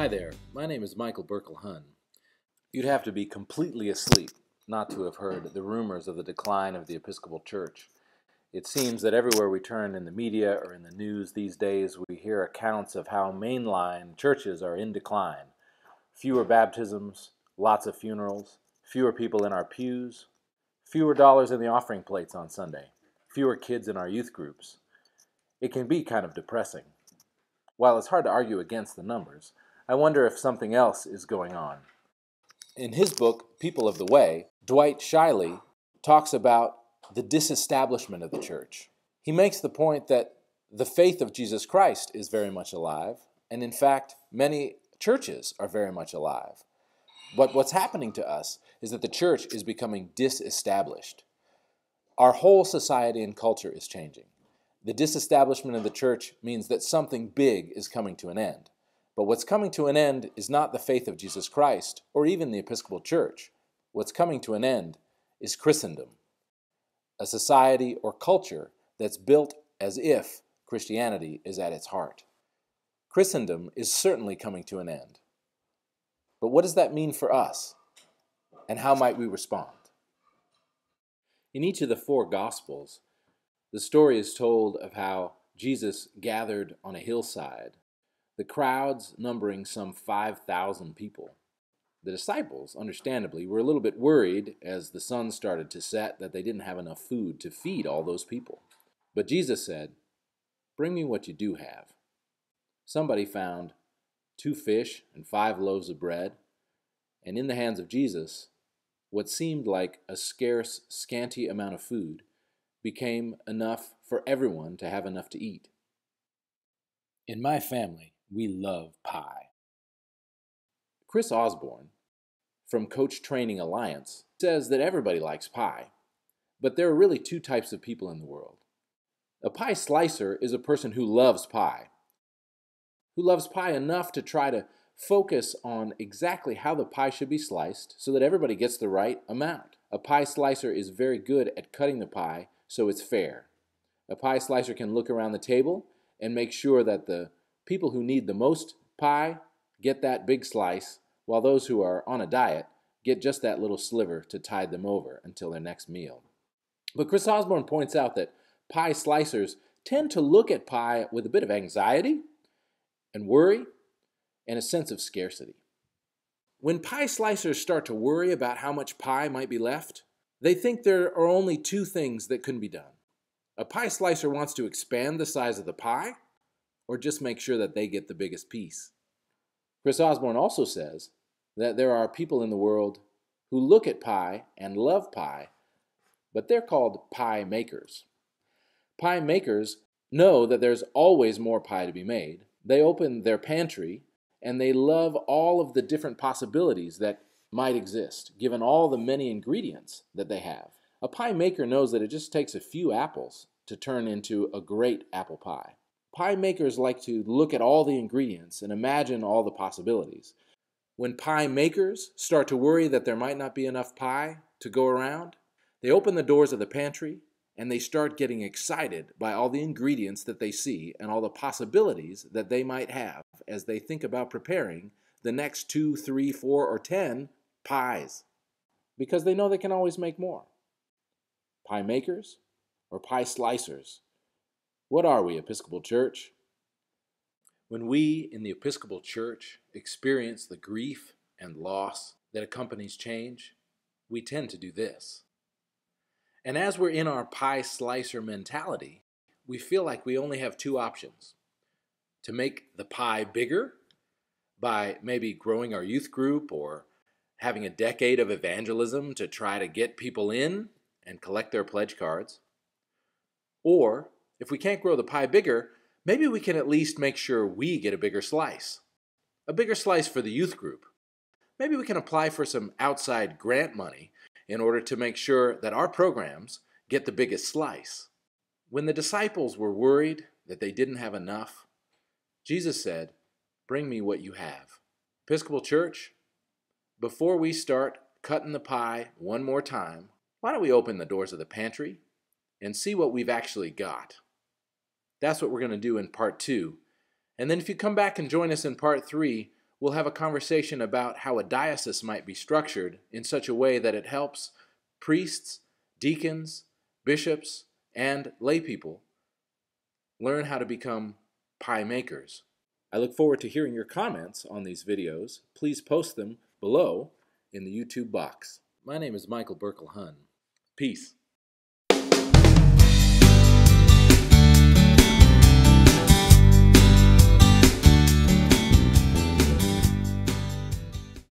Hi there, my name is Michael Burkle-Hunn. You'd have to be completely asleep not to have heard the rumors of the decline of the Episcopal Church. It seems that everywhere we turn in the media or in the news these days, we hear accounts of how mainline churches are in decline. Fewer baptisms, lots of funerals, fewer people in our pews, fewer dollars in the offering plates on Sunday, fewer kids in our youth groups. It can be kind of depressing. While it's hard to argue against the numbers, I wonder if something else is going on. In his book, People of the Way, Dwight Shiley talks about the disestablishment of the church. He makes the point that the faith of Jesus Christ is very much alive, and in fact, many churches are very much alive. But what's happening to us is that the church is becoming disestablished. Our whole society and culture is changing. The disestablishment of the church means that something big is coming to an end. But what's coming to an end is not the faith of Jesus Christ or even the Episcopal Church. What's coming to an end is Christendom, a society or culture that's built as if Christianity is at its heart. Christendom is certainly coming to an end. But what does that mean for us? And how might we respond? In each of the four Gospels, the story is told of how Jesus gathered on a hillside, the crowds numbering some 5,000 people. The disciples, understandably, were a little bit worried as the sun started to set that they didn't have enough food to feed all those people. But Jesus said, "Bring me what you do have." Somebody found 2 fish and 5 loaves of bread, and in the hands of Jesus, what seemed like a scarce, scanty amount of food became enough for everyone to have enough to eat. In my family, we love pie. Chris Osborne, from Coach Training Alliance, says that everybody likes pie, but there are really 2 types of people in the world. A pie slicer is a person who loves pie enough to try to focus on exactly how the pie should be sliced so that everybody gets the right amount. A pie slicer is very good at cutting the pie so it's fair. A pie slicer can look around the table and make sure that the people who need the most pie get that big slice, while those who are on a diet get just that little sliver to tide them over until their next meal. But Chris Osborne points out that pie slicers tend to look at pie with a bit of anxiety and worry and a sense of scarcity. When pie slicers start to worry about how much pie might be left, they think there are only 2 things that can be done. A pie slicer wants to expand the size of the pie, or just make sure that they get the biggest piece. Chris Osborne also says that there are people in the world who look at pie and love pie, but they're called pie makers. Pie makers know that there's always more pie to be made. They open their pantry and they love all of the different possibilities that might exist, given all the many ingredients that they have. A pie maker knows that it just takes a few apples to turn into a great apple pie. Pie makers like to look at all the ingredients and imagine all the possibilities. When pie makers start to worry that there might not be enough pie to go around, they open the doors of the pantry and they start getting excited by all the ingredients that they see and all the possibilities that they might have as they think about preparing the next 2, 3, 4, or 10 pies, because they know they can always make more. Pie makers or pie slicers? What are we, Episcopal Church? When we in the Episcopal Church experience the grief and loss that accompanies change, we tend to do this. And as we're in our pie slicer mentality, we feel like we only have 2 options. To make the pie bigger by maybe growing our youth group or having a decade of evangelism to try to get people in and collect their pledge cards. Or, if we can't grow the pie bigger, maybe we can at least make sure we get a bigger slice. A bigger slice for the youth group. Maybe we can apply for some outside grant money in order to make sure that our programs get the biggest slice. When the disciples were worried that they didn't have enough, Jesus said, "Bring me what you have." Episcopal Church, before we start cutting the pie one more time, why don't we open the doors of the pantry and see what we've actually got? That's what we're going to do in part 2. And then if you come back and join us in part 3, we'll have a conversation about how a diocese might be structured in such a way that it helps priests, deacons, bishops, and lay people learn how to become pie makers. I look forward to hearing your comments on these videos. Please post them below in the YouTube box. My name is Michael Burkle-Hunn. Peace.